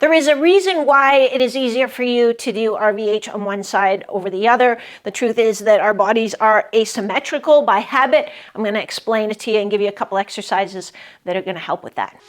There is a reason why it is easier for you to do RVH on one side over the other. The truth is that our bodies are asymmetrical by habit. I'm going to explain it to you and give you a couple exercises that are going to help with that.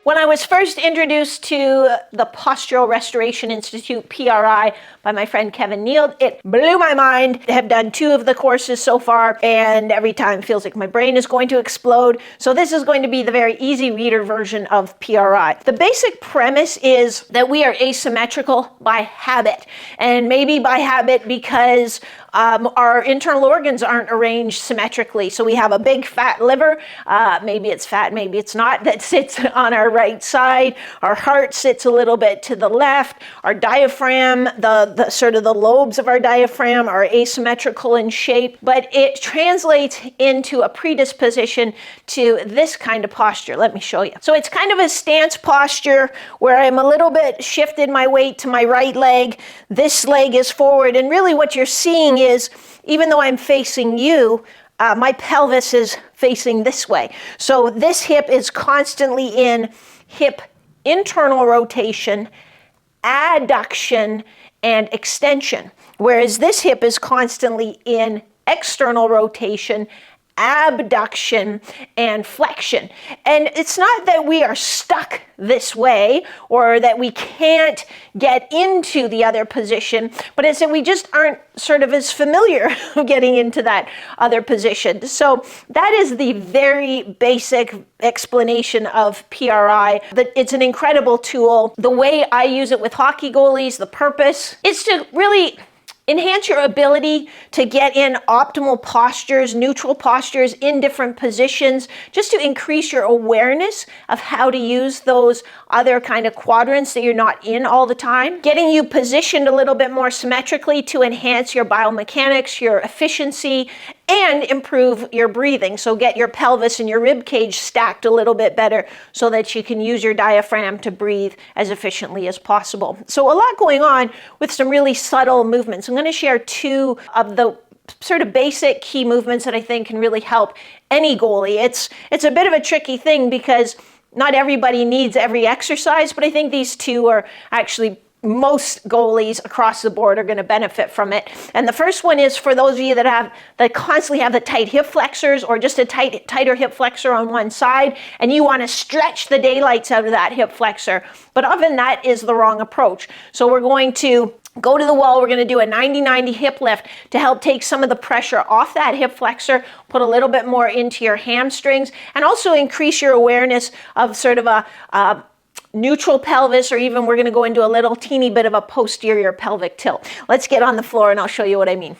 When I was first introduced to the Postural Restoration Institute, PRI, by my friend Kevin Neal, it blew my mind. I have done 2 of the courses so far, and every time it feels like my brain is going to explode. So this is going to be the very easy reader version of PRI. The basic premise is that we are asymmetrical by habit, and maybe by habit because our internal organs aren't arranged symmetrically. So we have a big fat liver, maybe it's fat, maybe it's not, that sits on our right side. Our heart sits a little bit to the left. Our diaphragm, the sort of the lobes of our diaphragm are asymmetrical in shape, but it translates into a predisposition to this kind of posture. Let me show you. So it's kind of a stance posture where I'm a little bit shifted my weight to my right leg. This leg is forward, and really what you're seeing is, even though I'm facing you, my pelvis is facing this way. So this hip is constantly in hip internal rotation, adduction, and extension, whereas this hip is constantly in external rotation, abduction, and flexion. And it's not that we are stuck this way or that we can't get into the other position, but it's that we just aren't sort of as familiar getting into that other position. So that is the very basic explanation of PRI. That it's an incredible tool. The way I use it with hockey goalies, the purpose is to really enhance your ability to get in optimal postures, neutral postures in different positions, just to increase your awareness of how to use those other kind of quadrants that you're not in all the time. Getting you positioned a little bit more symmetrically to enhance your biomechanics, your efficiency, and improve your breathing. So get your pelvis and your rib cage stacked a little bit better so that you can use your diaphragm to breathe as efficiently as possible. So a lot going on with some really subtle movements. I'm going to share 2 of the sort of basic key movements that I think can really help any goalie. It's a bit of a tricky thing because not everybody needs every exercise, but I think these 2 are actually most goalies across the board are going to benefit from it. And the first one is for those of you that constantly have the tight hip flexors or just a tighter hip flexor on one side, and you want to stretch the daylights out of that hip flexor. But often that is the wrong approach. So we're going to go to the wall. We're going to do a 90-90 hip lift to help take some of the pressure off that hip flexor, put a little bit more into your hamstrings, and also increase your awareness of sort of a neutral pelvis, or even we're going to go into a little teeny bit of a posterior pelvic tilt. Let's get on the floor and I'll show you what I mean.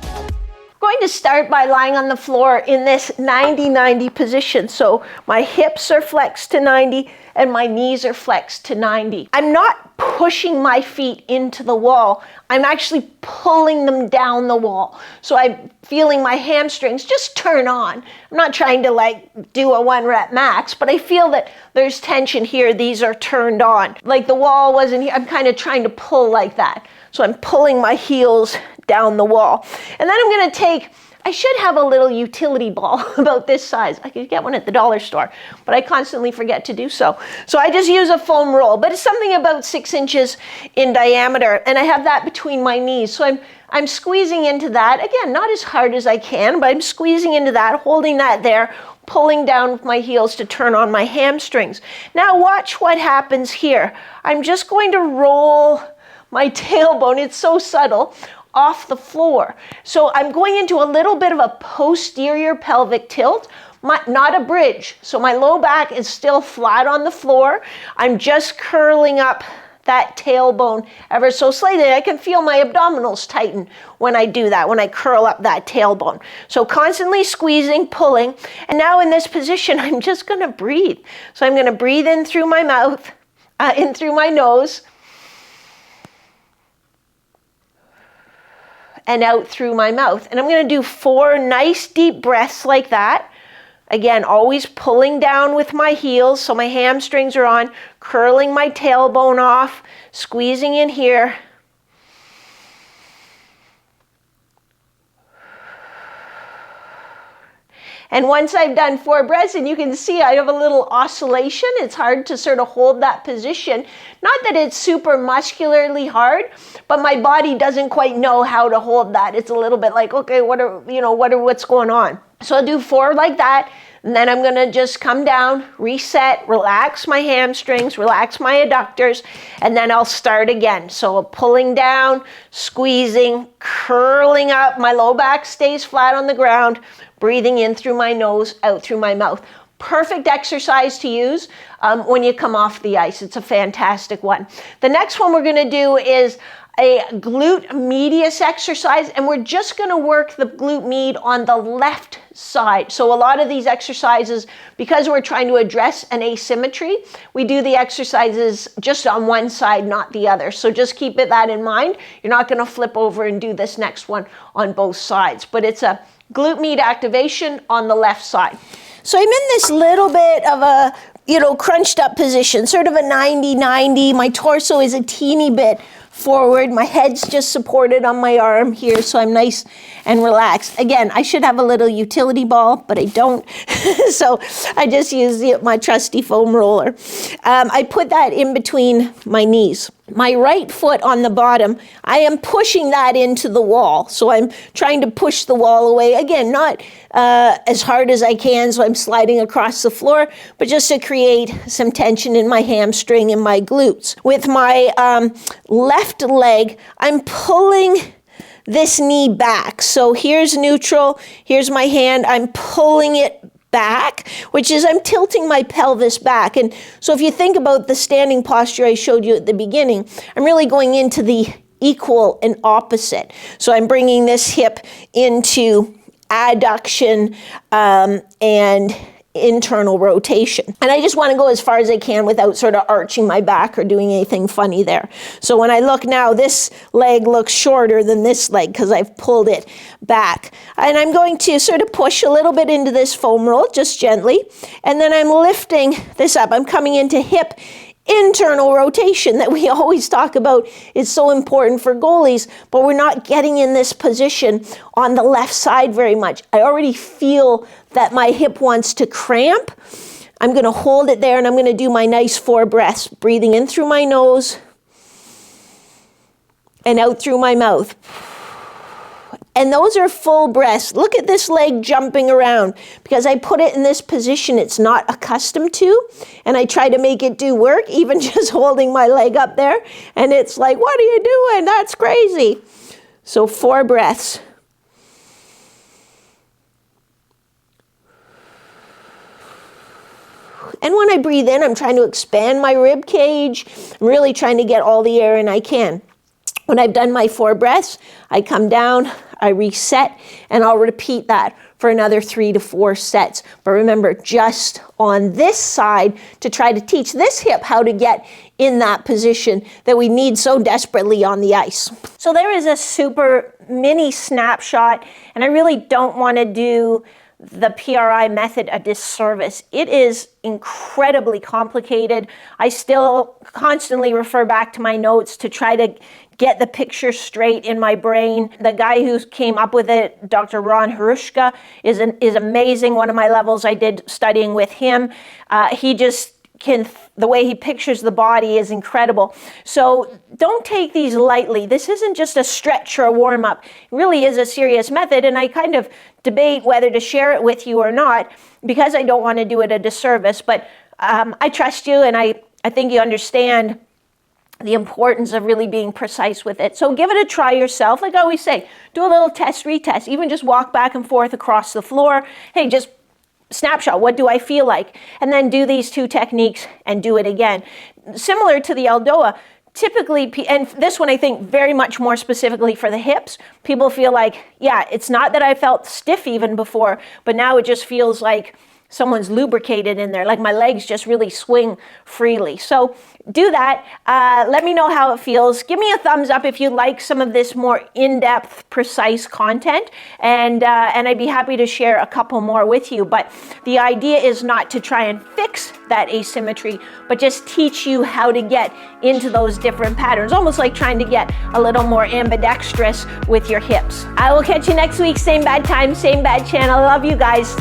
I'm going to start by lying on the floor in this 90-90 position. So my hips are flexed to 90 and my knees are flexed to 90. I'm not pushing my feet into the wall. I'm actually pulling them down the wall. So I'm feeling my hamstrings just turn on. I'm not trying to do a 1 rep max, but I feel that there's tension here. These are turned on. Like the wall wasn't here. I'm kind of trying to pull like that. So I'm pulling my heels down the wall. And then I'm going to I should have a little utility ball about this size. I could get one at the dollar store, but I constantly forget to do so. So I just use a foam roll, but it's something about 6 inches in diameter, and I have that between my knees. So I'm squeezing into that. Again, not as hard as I can, but I'm squeezing into that, holding that there, pulling down with my heels to turn on my hamstrings. Now watch what happens here. I'm just going to roll my tailbone. It's so subtle. Off the floor. So I'm going into a little bit of a posterior pelvic tilt, not a bridge. So my low back is still flat on the floor. I'm just curling up that tailbone ever so slightly. I can feel my abdominals tighten when I do that, when I curl up that tailbone. So constantly squeezing, pulling. And now in this position, I'm just going to breathe. So I'm going to breathe in through my mouth, in through my nose, and out through my mouth. And I'm going to do 4 nice deep breaths like that. Again, always pulling down with my heels so my hamstrings are on, curling my tailbone off, squeezing in here. And once I've done 4 breaths, and you can see I have a little oscillation, it's hard to sort of hold that position. Not that it's super muscularly hard, but my body doesn't quite know how to hold that. It's a little bit like, okay, what's going on? So I'll do 4 like that. And then I'm gonna just come down, reset, relax my hamstrings, relax my adductors, and then I'll start again. So pulling down, squeezing, curling up, my low back stays flat on the ground, breathing in through my nose, out through my mouth. Perfect exercise to use when you come off the ice. It's a fantastic one. The next one we're gonna do is a glute medius exercise, and we're just gonna work the glute med on the left side. So a lot of these exercises, because we're trying to address an asymmetry, we do the exercises just on one side, not the other. So just keep that in mind. You're not gonna flip over and do this next one on both sides, but it's a glute med activation on the left side. So I'm in this little bit of a, crunched up position, sort of a 90-90. My torso is a teeny bit forward. My head's just supported on my arm here, so I'm nice and relaxed. Again, I should have a little utility ball, but I don't. So I just use my trusty foam roller. I put that in between my knees. My right foot on the bottom, I am pushing that into the wall. So I'm trying to push the wall away. Again, not as hard as I can, so I'm sliding across the floor, but just to create some tension in my hamstring and my glutes. With my left leg, I'm pulling this knee back. So here's neutral, here's my hand, I'm pulling it back, which is I'm tilting my pelvis back. And so if you think about the standing posture I showed you at the beginning, I'm really going into the equal and opposite. So I'm bringing this hip into adduction and internal rotation. And I just want to go as far as I can without sort of arching my back or doing anything funny there. So when I look now, this leg looks shorter than this leg because I've pulled it back. And I'm going to sort of push a little bit into this foam roll, just gently. And then I'm lifting this up. I'm coming into hip internal rotation that we always talk about is so important for goalies, but we're not getting in this position on the left side very much. I already feel that my hip wants to cramp. I'm going to hold it there, and I'm going to do my nice 4 breaths, breathing in through my nose and out through my mouth. And those are full breaths. Look at this leg jumping around because I put it in this position it's not accustomed to, and I try to make it do work, even just holding my leg up there. And it's like, what are you doing? That's crazy. So 4 breaths. And when I breathe in, I'm trying to expand my rib cage. I'm really trying to get all the air in I can. When I've done my 4 breaths, I come down, I reset, and I'll repeat that for another 3 to 4 sets. But remember, just on this side to try to teach this hip how to get in that position that we need so desperately on the ice. So there is a super mini snapshot, and I really don't want to do the PRI method a disservice. It is incredibly complicated. I still constantly refer back to my notes to try to get the picture straight in my brain. The guy who came up with it, Dr. Ron Harushka, is amazing. One of my levels I did studying with him. He just the way he pictures the body is incredible. So don't take these lightly. This isn't just a stretch or a warm-up. It really is a serious method, and I kind of debate whether to share it with you or not because I don't want to do it a disservice, but I trust you, and I think you understand the importance of really being precise with it. So give it a try yourself. Like I always say, do a little test, retest, even just walk back and forth across the floor. Hey, just snapshot, what do I feel like? And then do these 2 techniques and do it again. Similar to the Eldoa, typically, and this one I think very much more specifically for the hips, people feel like, yeah, it's not that I felt stiff even before, but now it just feels like someone's lubricated in there, like my legs just really swing freely. So do that. Let me know how it feels. Give me a thumbs up if you like some of this more in-depth, precise content, and I'd be happy to share a couple more with you. But the idea is not to try and fix that asymmetry, but just teach you how to get into those different patterns, almost like trying to get a little more ambidextrous with your hips. I will catch you next week, same bad time, same bad channel. I love you guys.